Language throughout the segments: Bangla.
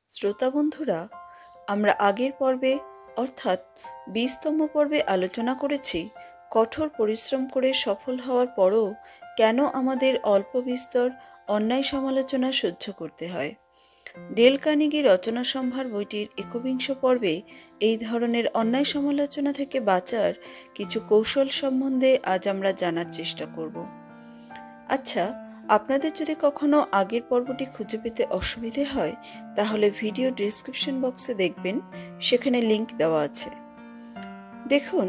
শ্রোতা বন্ধুরা, আমরা আগের পর্বে অর্থাৎ 20তম পর্বে আলোচনা করেছি কঠোর পরিশ্রম করে সফল হওয়ার পরও কেন আমাদের অল্প বিস্তর অন্যায় সমালোচনা সহ্য করতে হয়। ডেল কার্নেগি রচনা সম্ভার বইটির 21 পর্বে এই ধরনের অন্যায় সমালোচনা থেকে বাঁচার কিছু কৌশল সম্বন্ধে আজ আমরা জানার চেষ্টা করব। আচ্ছা, আপনাদের যদি কখনো আগের পর্বটি খুঁজে পেতে অসুবিধে হয় তাহলে ভিডিও ডেসক্রিপশন বক্সে দেখবেন, সেখানে লিংক দেওয়া আছে। দেখুন,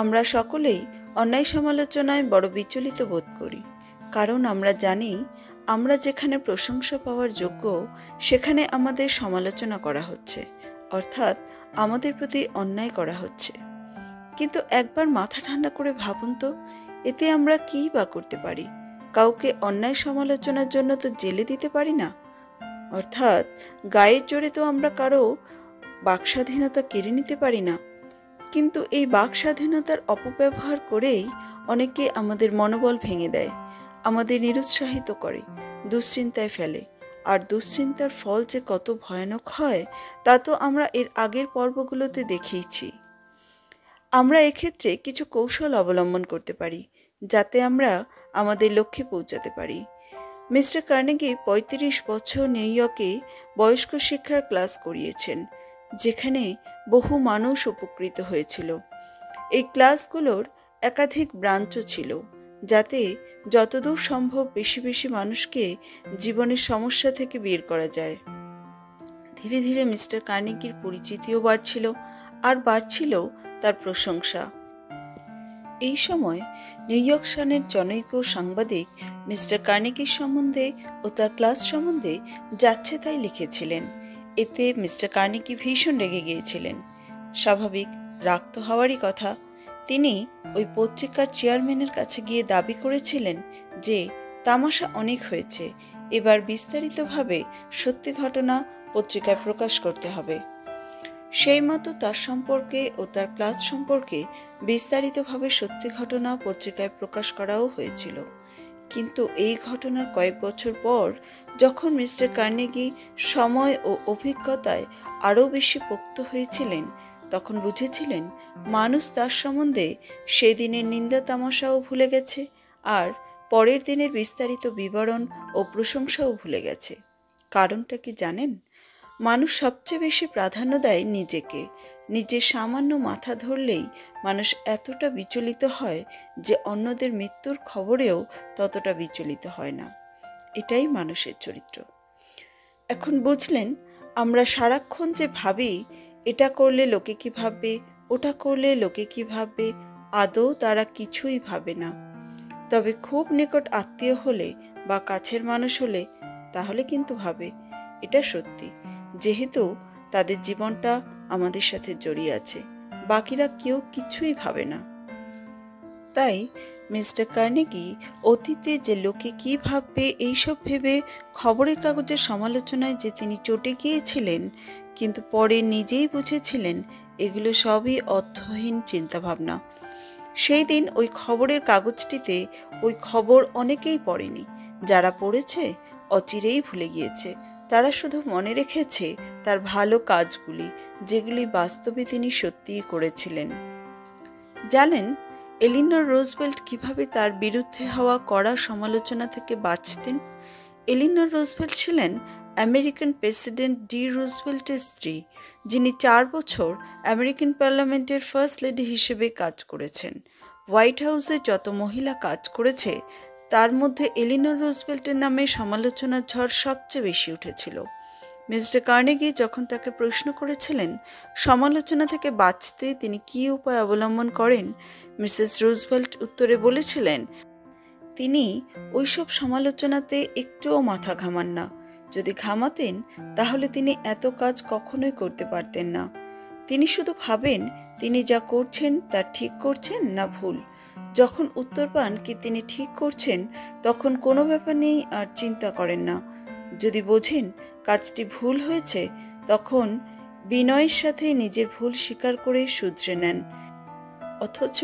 আমরা সকলেই অন্যায় সমালোচনায় বড় বিচলিত বোধ করি, কারণ আমরা জানি আমরা যেখানে প্রশংসা পাওয়ার যোগ্য সেখানে আমাদের সমালোচনা করা হচ্ছে, অর্থাৎ আমাদের প্রতি অন্যায় করা হচ্ছে। কিন্তু একবার মাথা ঠান্ডা করে ভাবুন তো, এতে আমরা কী বা করতে পারি? কাউকে অন্যায় সমালোচনার জন্য তো জেলে দিতে পারি না, অর্থাৎ গায়ের জোরে তো আমরা কারো বাকস্বাধীনতা কেড়ে নিতে পারি না। কিন্তু এই বাকস্বাধীনতার অপব্যবহার করেই অনেকে আমাদের মনোবল ভেঙে দেয়, আমাদের নিরুৎসাহিত করে, দুশ্চিন্তায় ফেলে। আর দুশ্চিন্তার ফল যে কত ভয়ানক হয় তা তো আমরা এর আগের পর্বগুলোতে দেখেইছি। আমরা এক্ষেত্রে কিছু কৌশল অবলম্বন করতে পারি যাতে আমরা আমাদের লক্ষ্যে পৌঁছাতে পারি। মিস্টার কার্নেগি 35 বছর নিউ ইয়র্কে বয়স্ক শিক্ষার ক্লাস করিয়েছেন, যেখানে বহু মানুষ উপকৃত হয়েছিল। এই ক্লাসগুলোর একাধিক ব্রাঞ্চও ছিল, যাতে যতদূর সম্ভব বেশি বেশি মানুষকে জীবনের সমস্যা থেকে বের করা যায়। ধীরে ধীরে মিস্টার কার্নেগির পরিচিতিও বাড়ছিল, আর বাড়ছিল তার প্রশংসা। এই সময় নিউ ইয়র্ক সানের জনৈক সাংবাদিক মিস্টার কার্নেগির সম্বন্ধে ও তার ক্লাস সম্বন্ধে যাচ্ছে তাই লিখেছিলেন। এতে মিস্টার কার্নেগি ভীষণ রেগে গিয়েছিলেন। স্বাভাবিক, রাগ তো হওয়ারই কথা। তিনি ওই পত্রিকার চেয়ারম্যানের কাছে গিয়ে দাবি করেছিলেন যে তামাশা অনেক হয়েছে, এবার বিস্তারিতভাবে সত্যি ঘটনা পত্রিকায় প্রকাশ করতে হবে। সেই মতো তার সম্পর্কে ও তার ক্লাস সম্পর্কে বিস্তারিতভাবে সত্যি ঘটনা পত্রিকায় প্রকাশ করাও হয়েছিল। কিন্তু এই ঘটনার কয়েক বছর পর, যখন মিস্টার কার্নেগি সময় ও অভিজ্ঞতায় আরও বেশি পোক্ত হয়েছিলেন, তখন বুঝেছিলেন মানুষ তার সম্বন্ধে সেদিনের নিন্দা তামাশাও ভুলে গেছে, আর পরের দিনের বিস্তারিত বিবরণ ও প্রশংসাও ভুলে গেছে। কারণটা কি জানেন? মানুষ সবচেয়ে বেশি প্রাধান্য দেয় নিজেকে। নিজের সামান্য মাথা ধরলেই মানুষ এতটা বিচলিত হয় যে অন্যদের মৃত্যুর খবরেও ততটা বিচলিত হয় না। এটাই মানুষের চরিত্র। এখন বুঝলেন, আমরা সারাক্ষণ যে ভাবি এটা করলে লোকে কি ভাববে, ওটা করলে লোকে কি ভাববে, আদৌ তারা কিছুই ভাবে না। তবে খুব নিকট আত্মীয় হলে বা কাছের মানুষ হলে তাহলে কিন্তু ভাবে। এটা সত্যি, যেহেতু তাদের জীবনটা আমাদের সাথে জড়িয়ে আছে। বাকিরা কেউ কিছুই ভাবে না। তাই মিস্টার কার্নেগি অতীতে যে লোকে কি ভাববে এইসব ভেবে খবরের কাগজের সমালোচনায় যে তিনি চটে গিয়েছিলেন, কিন্তু পরে নিজেই বুঝেছিলেন এগুলো সবই অর্থহীন চিন্তাভাবনা। সেই দিন ওই খবরের কাগজটিতে ওই খবর অনেকেই পড়েনি। যারা পড়েছে অচিরেই ভুলে গিয়েছে। তারা শুধু মনে রেখেছে তার ভালো কাজগুলি, যেগুলি বাস্তবে তিনি সত্যিই করেছিলেন। জানেন, এলিনর রুজভেল্ট কিভাবে তার বিরুদ্ধে হওয়া কড়া সমালোচনা থেকে বাঁচতেন? এলিনর রুজভেল্ট ছিলেন আমেরিকান প্রেসিডেন্ট ডি রুজভেল্টের স্ত্রী, যিনি 4 বছর আমেরিকান পার্লামেন্টের ফার্স্ট লেডি হিসেবে কাজ করেছেন। হোয়াইট হাউসে যত মহিলা কাজ করেছে তার মধ্যে এলিনর রুজভেল্টের নামে সমালোচনার ঝড় সবচেয়ে বেশি উঠেছিল। মিস্টার কার্নেগি যখন তাকে প্রশ্ন করেছিলেন সমালোচনা থেকে বাঁচতে তিনি কী উপায় অবলম্বন করেন, মিসেস রুজভেল্ট উত্তরে বলেছিলেন তিনি ওইসব সমালোচনাতে একটুও মাথা ঘামান না। যদি ঘামাতেন তাহলে তিনি এত কাজ কখনোই করতে পারতেন না। তিনি শুধু ভাবেন তিনি যা করছেন তা ঠিক করছেন না ভুল। যখন উত্তর পান কি তিনি ঠিক করছেন, তখন কোনো ব্যাপার নেই আর চিন্তা করেন না। যদি বোঝেন কাজটি ভুল হয়েছে, তখন বিনয়ের সাথে নিজের ভুল স্বীকার করে শুধরে নেন। অথচ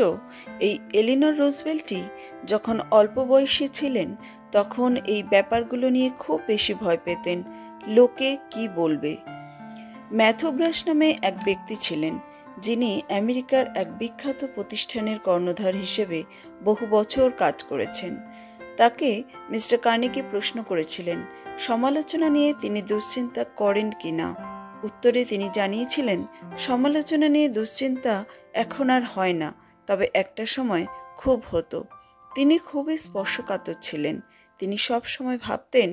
এই এলিনর রুজভেল্টই যখন অল্প বয়সী ছিলেন তখন এই ব্যাপারগুলো নিয়ে খুব বেশি ভয় পেতেন। লোকে কি বলবে, ম্যাথু ব্রাশ নামে এক ব্যক্তি ছিলেন, যিনি আমেরিকার এক বিখ্যাত প্রতিষ্ঠানের কর্ণধার হিসেবে বহু বছর কাজ করেছেন। তাকে মিস্টার কার্নেগি প্রশ্ন করেছিলেন, সমালোচনা নিয়ে তিনি দুশ্চিন্তা করেন কি না। উত্তরে তিনি জানিয়েছিলেন, সমালোচনা নিয়ে দুশ্চিন্তা এখন আর হয় না, তবে একটা সময় খুব হতো। তিনি খুবই স্পর্শকাতর ছিলেন। তিনি সব সময় ভাবতেন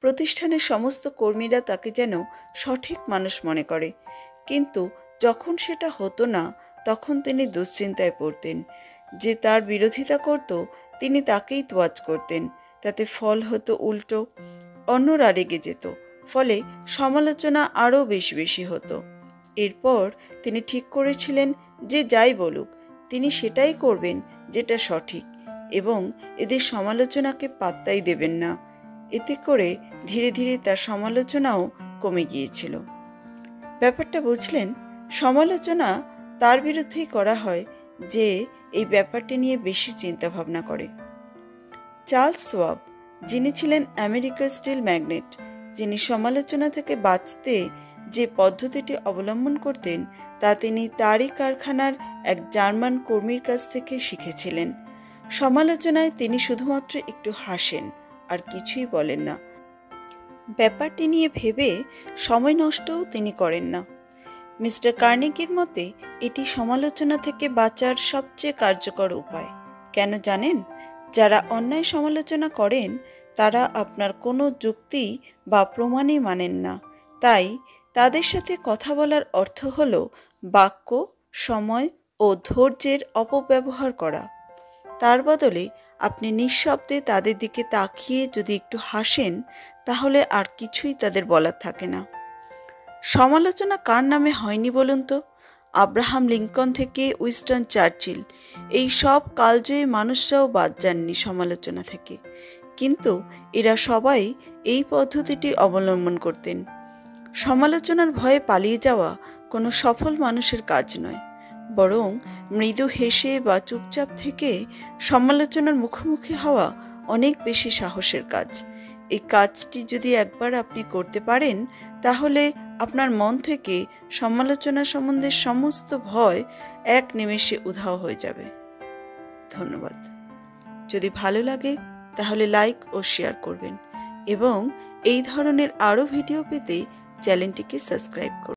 প্রতিষ্ঠানের সমস্ত কর্মীরা তাকে যেন সঠিক মানুষ মনে করে, কিন্তু যখন সেটা হতো না তখন তিনি দুশ্চিন্তায় পড়তেন। যে তার বিরোধিতা করত তিনি তাকেই তোয়াজ করতেন। তাতে ফল হতো উল্টো, অন্যরা রেগে যেত, ফলে সমালোচনা আরও বেশি বেশি হতো। এরপর তিনি ঠিক করেছিলেন যে যাই বলুক তিনি সেটাই করবেন যেটা সঠিক, এবং এদের সমালোচনাকে পাত্তাই দেবেন না। এতে করে ধীরে ধীরে তার সমালোচনাও কমে গিয়েছিল। ব্যাপারটা বুঝলেন? সমালোচনা তার বিরুদ্ধেই করা হয় যে এই ব্যাপারটি নিয়ে বেশি চিন্তা ভাবনা করে। চার্লস সোয়াব, যিনি ছিলেন আমেরিকার স্টিল ম্যাগনেট, যিনি সমালোচনা থেকে বাঁচতে যে পদ্ধতিটি অবলম্বন করতেন তা তিনি তারই কারখানার এক জার্মান কর্মীর কাছ থেকে শিখেছিলেন। সমালোচনায় তিনি শুধুমাত্র একটু হাসেন, আর কিছুই বলেন না। ব্যাপারটি নিয়ে ভেবে সময় নষ্টও তিনি করেন না। মিস্টার কার্নেগির মতে এটি সমালোচনা থেকে বাঁচার সবচেয়ে কার্যকর উপায়। কেন জানেন? যারা অন্যায় সমালোচনা করেন তারা আপনার কোনো যুক্তি বা প্রমাণই মানেন না। তাই তাদের সাথে কথা বলার অর্থ হল বাক্য, সময় ও ধৈর্যের অপব্যবহার করা। তার বদলে আপনি নিঃশব্দে তাদের দিকে তাকিয়ে যদি একটু হাসেন, তাহলে আর কিছুই তাদের বলার থাকে না। সমালোচনা কার নামে হয়নি বলুন তো? আব্রাহাম লিঙ্কন থেকে উইনস্টন চার্চিল, এই সব কালজয়ী মানুষরাও বাদ যাননি সমালোচনা থেকে, কিন্তু এরা সবাই এই পদ্ধতিটি অবলম্বন করতেন। সমালোচনার ভয়ে পালিয়ে যাওয়া কোনো সফল মানুষের কাজ নয়, বরং মৃদু হেসে বা চুপচাপ থেকে সমালোচনার মুখোমুখি হওয়া অনেক বেশি সাহসের কাজ। এই কাজটি যদি একবার আপনি করতে পারেন, তাহলে আপনার মন থেকে সমালোচনা সম্বন্ধে সমস্ত ভয় এক নিমেষে উধাও হয়ে যাবে। ধন্যবাদ। যদি ভালো লাগে তাহলে লাইক ও শেয়ার করবেন, এবং এই ধরনের আরও ভিডিও পেতে চ্যানেলটিকে সাবস্ক্রাইব করুন।